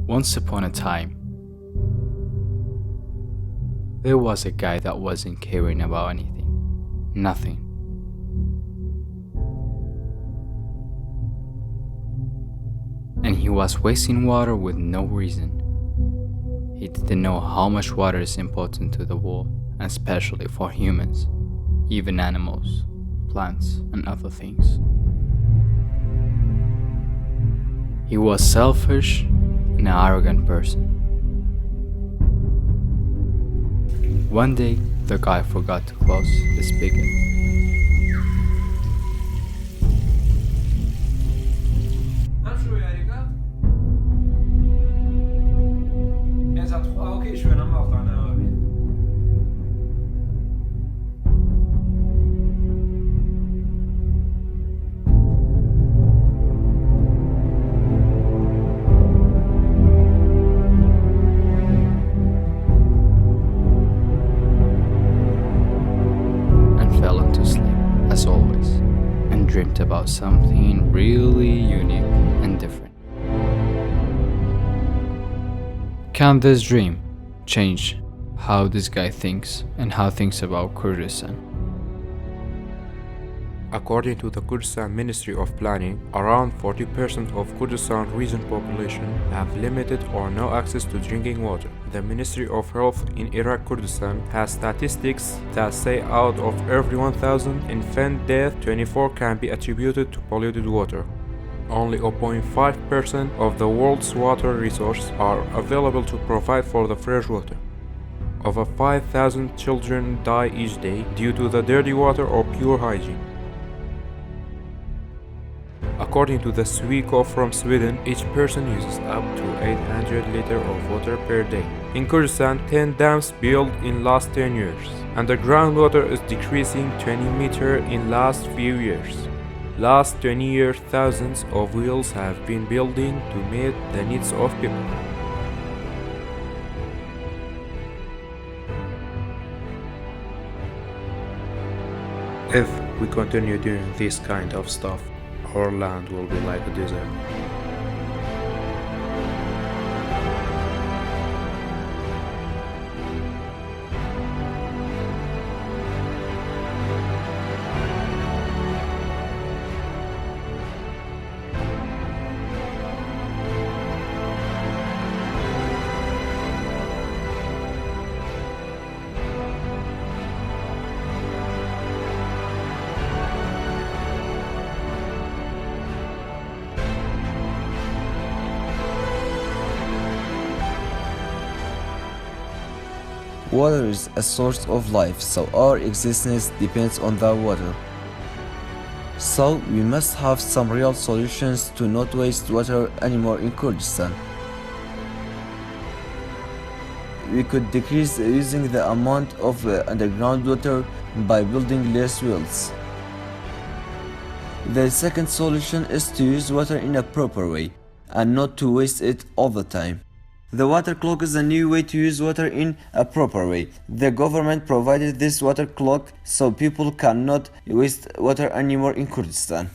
Once upon a time, there was a guy that wasn't caring about anything. Nothing. And he was wasting water with no reason. He didn't know how much water is important to the world, and especially for humans, even animals, plants, and other things. He was selfish and an arrogant person. One day, the guy forgot to close the spigot. همشو يا ريكا انت تخوا اوكي شو انا ما قطعنا ما بين And fell into sleep, as always, and dreamt about something really unique and different. Can this dream change how this guy thinks and how thinks about Kurdistan? According to the Kurdistan Ministry of Planning, around 40% of Kurdistan region population have limited or no access to drinking water. The Ministry of Health in Iraq Kurdistan has statistics that say out of every 1,000 infant deaths, 24 can be attributed to polluted water. Only 0.5% of the world's water resources are available to provide for the fresh water. Over 5,000 children die each day due to the dirty water or poor hygiene. According to the Sweco from Sweden, each person uses up to 800 liters of water per day. In Kurdistan, 10 dams built in last 10 years, and the groundwater is decreasing 20 meters in last few years. Last 20 years, thousands of wells have been building to meet the needs of people. If we continue doing this kind of stuff, our land will be like a desert. Water is a source of life, so our existence depends on the water. So we must have some real solutions to not waste water anymore in Kurdistan. We could decrease using the amount of underground water by building less wells. The second solution is to use water in a proper way and not to waste it all the time. The water clock is a new way to use water in a proper way. The government provided this water clock so people cannot waste water anymore in Kurdistan.